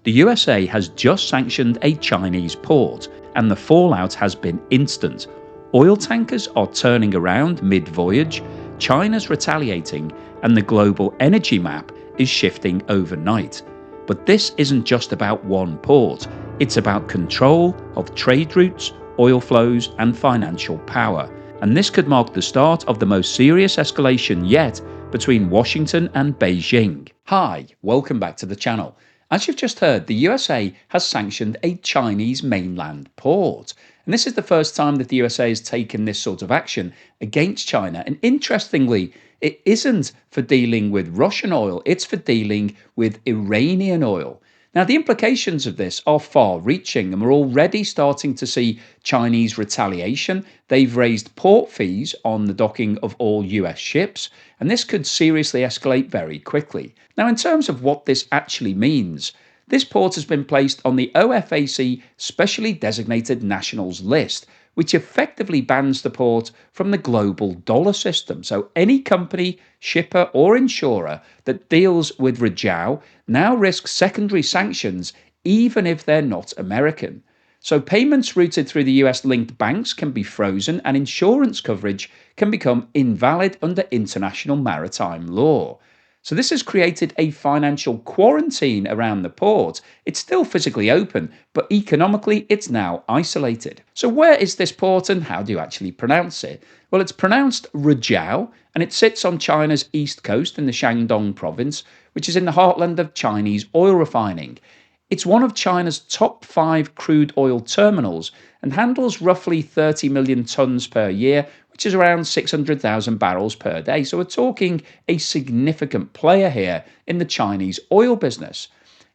The USA has just sanctioned a Chinese port, and the fallout has been instant. Oil tankers are turning around mid voyage, China's retaliating, and the global energy map is shifting overnight. But this isn't just about one port, it's about control of trade routes, oil flows, and financial power. And this could mark the start of the most serious escalation yet between Washington and Beijing. Hi, welcome back to the channel. As you've just heard, the USA has sanctioned a Chinese mainland port. And this is the first time that the USA has taken this sort of action against China. And interestingly, it isn't for dealing with Russian oil, it's for dealing with Iranian oil. Now, the implications of this are far reaching, and we're already starting to see Chinese retaliation. They've raised port fees on the docking of all US ships, and this could seriously escalate very quickly. Now, in terms of what this actually means, this port has been placed on the OFAC Specially Designated Nationals list, which effectively bans the port from the global dollar system. So any company, shipper or insurer that deals with Rizhao now risks secondary sanctions even if they're not American. So payments routed through the US-linked banks can be frozen and insurance coverage can become invalid under international maritime law. So this has created a financial quarantine around the port. It's still physically open, but economically it's now isolated. So where is this port and how do you actually pronounce it? Well, it's pronounced Rizhao, and it sits on China's east coast in the Shandong province, which is in the heartland of Chinese oil refining. It's one of China's top 5 crude oil terminals and handles roughly 30 million tonnes per year, which is around 600,000 barrels per day. So we're talking a significant player here in the Chinese oil business.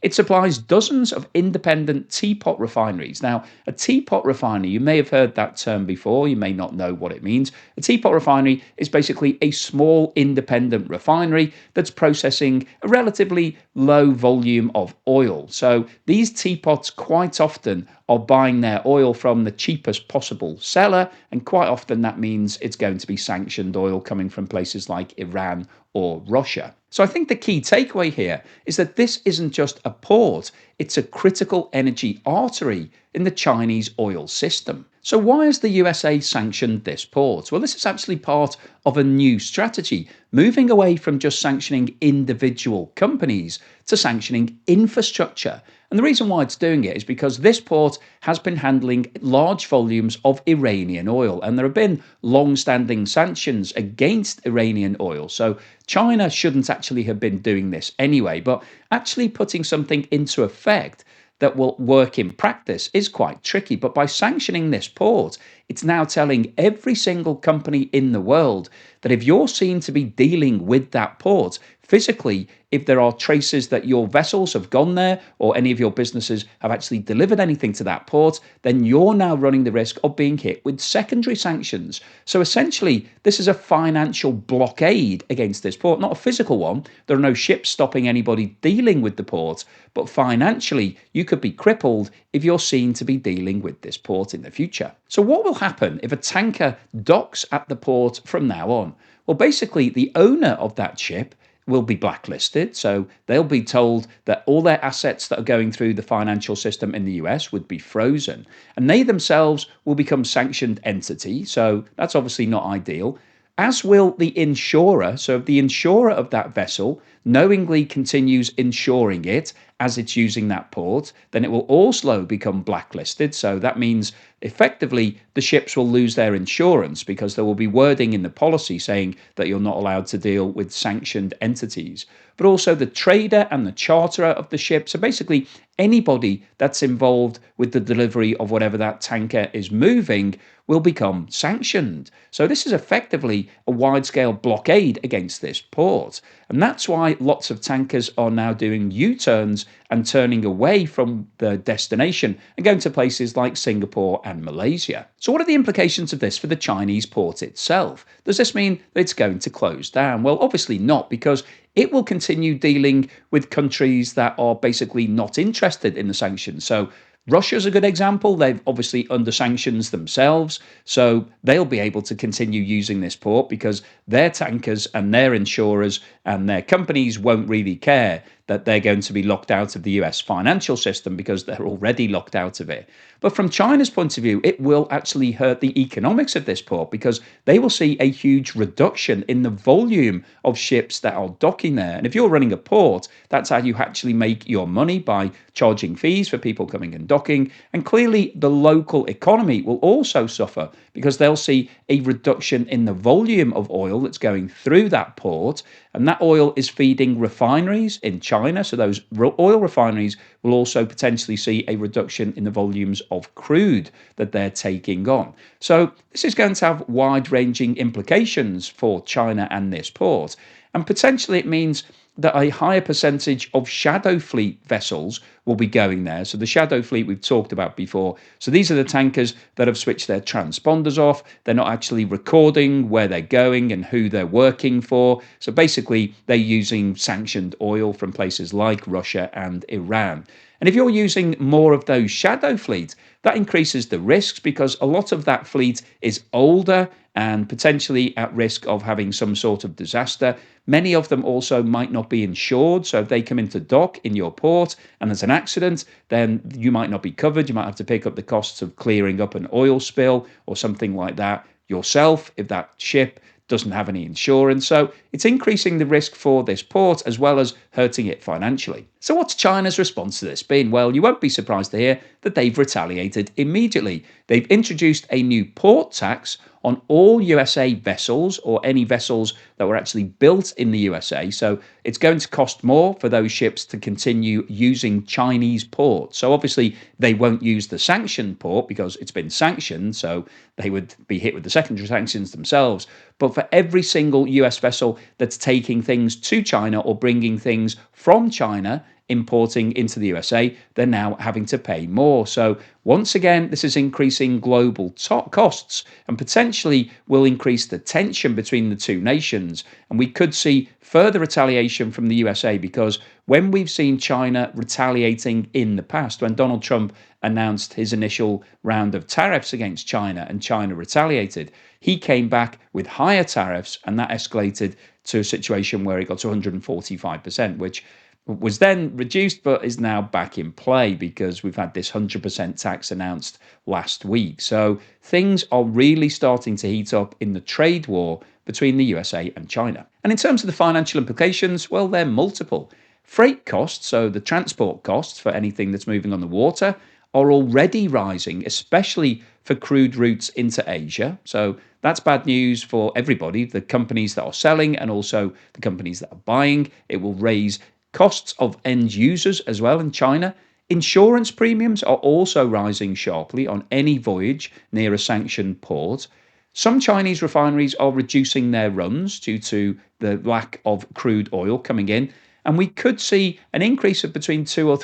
It supplies dozens of independent teapot refineries. Now, a teapot refinery, you may have heard that term before, you may not know what it means. A teapot refinery is basically a small independent refinery that's processing a relatively low volume of oil. So these teapots quite often are buying their oil from the cheapest possible seller, and quite often that means it's going to be sanctioned oil coming from places like Iran or Russia. So I think the key takeaway here is that this isn't just a port, it's a critical energy artery in the Chinese oil system. So why has the USA sanctioned this port? Well, this is actually part of a new strategy, moving away from just sanctioning individual companies to sanctioning infrastructure. And the reason why it's doing it is because this port has been handling large volumes of Iranian oil, and there have been long-standing sanctions against Iranian oil. So China shouldn't actually have been doing this anyway, but actually putting something into effect that will work in practice is quite tricky. But by sanctioning this port, it's now telling every single company in the world that if you're seen to be dealing with that port, physically, if there are traces that your vessels have gone there or any of your businesses have actually delivered anything to that port, then you're now running the risk of being hit with secondary sanctions. So essentially, this is a financial blockade against this port, not a physical one. There are no ships stopping anybody dealing with the port, but financially, you could be crippled if you're seen to be dealing with this port in the future. So what will happen if a tanker docks at the port from now on? Well, basically, the owner of that ship will be blacklisted. So they'll be told that all their assets that are going through the financial system in the US would be frozen. And they themselves will become sanctioned entity. So that's obviously not ideal. As will the insurer. So if the insurer of that vessel knowingly continues insuring it as it's using that port, then it will also become blacklisted. So that means effectively the ships will lose their insurance because there will be wording in the policy saying that you're not allowed to deal with sanctioned entities. But also the trader and the charterer of the ship. So basically anybody that's involved with the delivery of whatever that tanker is moving will become sanctioned. So this is effectively a wide-scale blockade against this port. And that's why lots of tankers are now doing U-turns and turning away from the destination and going to places like Singapore and Malaysia. So what are the implications of this for the Chinese port itself? Does this mean that it's going to close down? Well, obviously not, because it will continue dealing with countries that are basically not interested in the sanctions. So Russia's a good example. They've obviously under sanctions themselves, so they'll be able to continue using this port because their tankers and their insurers and their companies won't really care that they're going to be locked out of the US financial system because they're already locked out of it. But from China's point of view, it will actually hurt the economics of this port because they will see a huge reduction in the volume of ships that are docking there. And if you're running a port, that's how you actually make your money, by charging fees for people coming and docking. And clearly, the local economy will also suffer because they'll see a reduction in the volume of oil that's going through that port. And that oil is feeding refineries in China. So those oil refineries will also potentially see a reduction in the volumes of crude that they're taking on. So this is going to have wide-ranging implications for China and this port. And potentially it means that a higher percentage of shadow fleet vessels will be going there. So the shadow fleet we've talked about before. So these are the tankers that have switched their transponders off. They're not actually recording where they're going and who they're working for. So basically, they're using sanctioned oil from places like Russia and Iran. And if you're using more of those shadow fleets, that increases the risks because a lot of that fleet is older and potentially at risk of having some sort of disaster. Many of them also might not be insured. So if they come into dock in your port and there's an accident, then you might not be covered. You might have to pick up the costs of clearing up an oil spill or something like that yourself if that ship doesn't have any insurance. So it's increasing the risk for this port as well as hurting it financially. So what's China's response to this been? Well, you won't be surprised to hear that they've retaliated immediately. They've introduced a new port tax on all USA vessels or any vessels that were actually built in the USA. So it's going to cost more for those ships to continue using Chinese ports. So obviously they won't use the sanctioned port because it's been sanctioned, so they would be hit with the secondary sanctions themselves. But for every single US vessel that's taking things to China or bringing things from China, importing into the USA, they're now having to pay more. So once again, this is increasing global costs and potentially will increase the tension between the two nations. And we could see further retaliation from the USA because when we've seen China retaliating in the past, when Donald Trump announced his initial round of tariffs against China and China retaliated, he came back with higher tariffs and that escalated to a situation where it got to 145%, which was then reduced but is now back in play because we've had this 100% tax announced last week. So things are really starting to heat up in the trade war between the USA and China. And in terms of the financial implications, well, they're multiple. Freight costs, so the transport costs for anything that's moving on the water, are already rising, especially for crude routes into Asia. So that's bad news for everybody, the companies that are selling and also the companies that are buying. It will raise costs of end users as well in China. Insurance premiums are also rising sharply on any voyage near a sanctioned port. Some Chinese refineries are reducing their runs due to the lack of crude oil coming in, and we could see an increase of between $2 or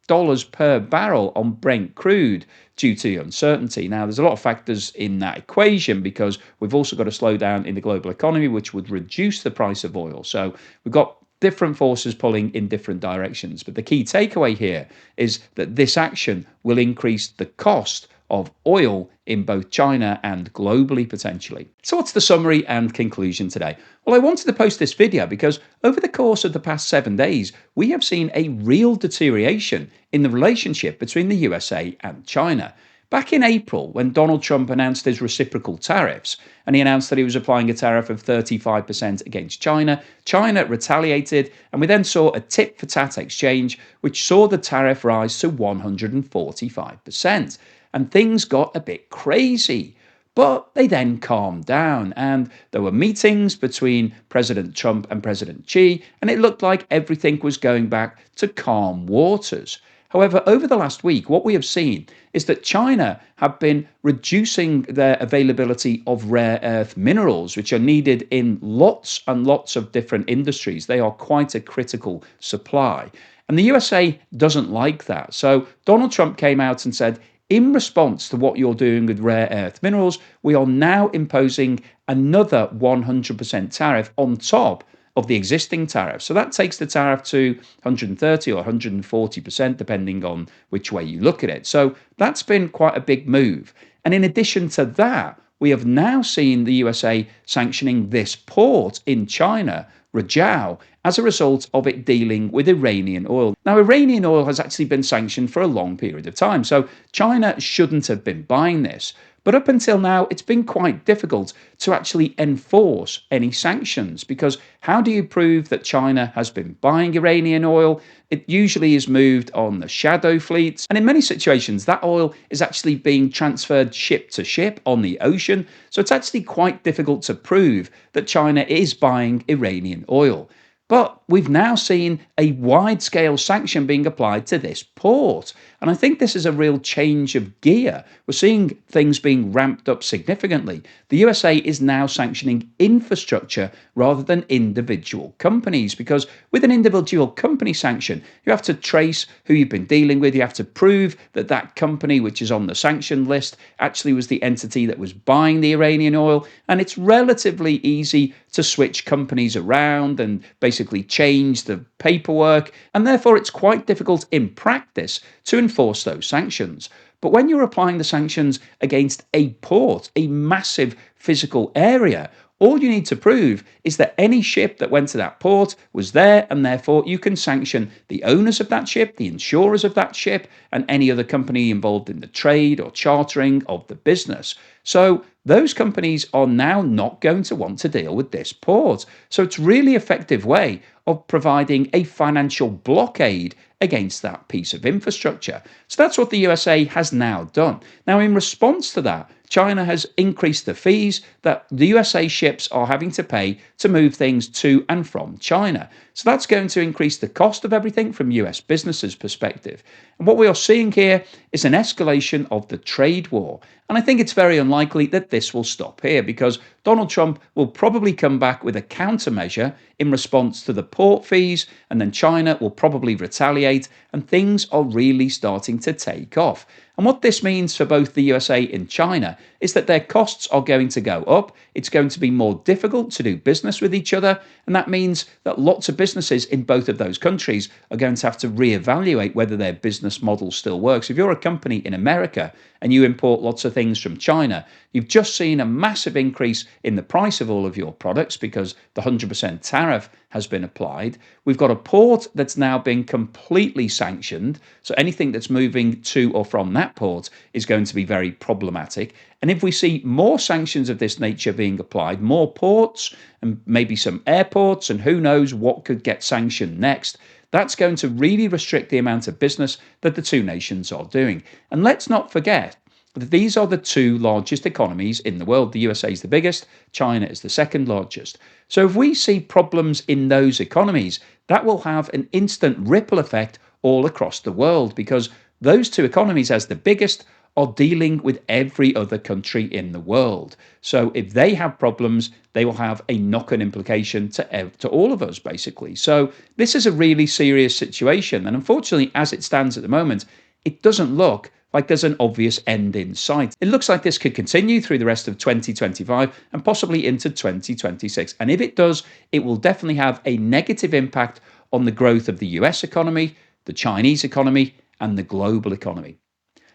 $3 per barrel on Brent crude due to the uncertainty. Now, there's a lot of factors in that equation because we've also got a slowdown in the global economy, which would reduce the price of oil. So we've got different forces pulling in different directions. But the key takeaway here is that this action will increase the cost of oil in both China and globally potentially. So what's the summary and conclusion today? Well, I wanted to post this video because over the course of the past 7 days, we have seen a real deterioration in the relationship between the USA and China. Back in April, when Donald Trump announced his reciprocal tariffs, and he announced that he was applying a tariff of 35% against China, China retaliated, and we then saw a tit-for-tat exchange, which saw the tariff rise to 145%. And things got a bit crazy. But they then calmed down, and there were meetings between President Trump and President Xi, and it looked like everything was going back to calm waters. However, over the last week, what we have seen is that China have been reducing their availability of rare earth minerals, which are needed in lots and lots of different industries. They are quite a critical supply. And the USA doesn't like that. So Donald Trump came out and said, in response to what you're doing with rare earth minerals, we are now imposing another 100% tariff on top of the existing tariff. So that takes the tariff to 130 or 140%, depending on which way you look at it. So that's been quite a big move. And in addition to that, we have now seen the USA sanctioning this port in China, Rizhao as a result of it dealing with Iranian oil. Now, Iranian oil has actually been sanctioned for a long period of time, so China shouldn't have been buying this. But up until now, it's been quite difficult to actually enforce any sanctions because how do you prove that China has been buying Iranian oil? It usually is moved on the shadow fleets, and in many situations, that oil is actually being transferred ship to ship on the ocean. So it's actually quite difficult to prove that China is buying Iranian oil. But we've now seen a wide scale sanction being applied to this port. And I think this is a real change of gear. We're seeing things being ramped up significantly. The USA is now sanctioning infrastructure rather than individual companies, because with an individual company sanction, you have to trace who you've been dealing with. You have to prove that that company, which is on the sanction list, actually was the entity that was buying the Iranian oil. And it's relatively easy to switch companies around and basically change the paperwork, and therefore it's quite difficult in practice to enforce those sanctions. But when you're applying the sanctions against a port, a massive physical area, all you need to prove is that any ship that went to that port was there, and therefore you can sanction the owners of that ship, the insurers of that ship, and any other company involved in the trade or chartering of the business. So those companies are now not going to want to deal with this port. So it's really effective way of providing a financial blockade against that piece of infrastructure. So that's what the USA has now done. Now, in response to that, China has increased the fees that the USA ships are having to pay to move things to and from China. So that's going to increase the cost of everything from US businesses' perspective. And what we are seeing here is an escalation of the trade war. And I think it's very unlikely that this will stop here, because Donald Trump will probably come back with a countermeasure in response to the port fees, and then China will probably retaliate, and things are really starting to take off. And what this means for both the USA and China is that their costs are going to go up. It's going to be more difficult to do business with each other. And that means that lots of businesses in both of those countries are going to have to reevaluate whether their business model still works. If you're a company in America and you import lots of things from China, you've just seen a massive increase in the price of all of your products because the 100% tariff has been applied. We've got a port that's now been completely sanctioned. So anything that's moving to or from that port is going to be very problematic. And if we see more sanctions of this nature being applied, more ports and maybe some airports, and who knows what could get sanctioned next, that's going to really restrict the amount of business that the two nations are doing. And let's not forget that these are the two largest economies in the world. The USA is the biggest, China is the second largest. So if we see problems in those economies, that will have an instant ripple effect all across the world, because those two economies, as the biggest, are dealing with every other country in the world. So if they have problems, they will have a knock-on implication to all of us, basically. So this is a really serious situation. And unfortunately, as it stands at the moment, it doesn't look like there's an obvious end in sight. It looks like this could continue through the rest of 2025 and possibly into 2026. And if it does, it will definitely have a negative impact on the growth of the US economy, the Chinese economy, and the global economy.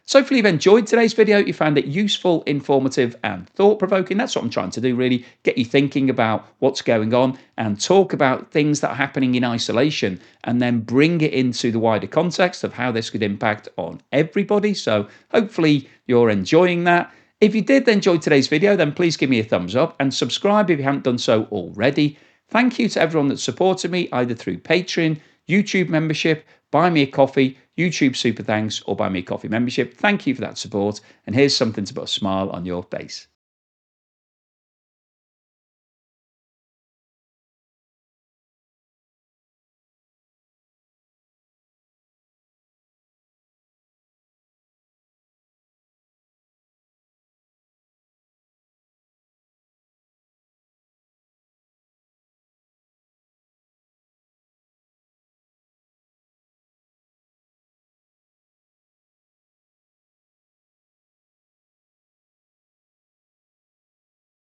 So hopefully you've enjoyed today's video. You found it useful, informative, and thought-provoking. That's what I'm trying to do, really. Get you thinking about what's going on and talk about things that are happening in isolation, and then bring it into the wider context of how this could impact on everybody. So hopefully you're enjoying that. If you did enjoy today's video, then please give me a thumbs up and subscribe if you haven't done so already. Thank you to everyone that supported me either through Patreon, YouTube membership, Buy Me a Coffee, YouTube Super Thanks, or Buy Me a Coffee membership. Thank you for that support, and here's something to put a smile on your face.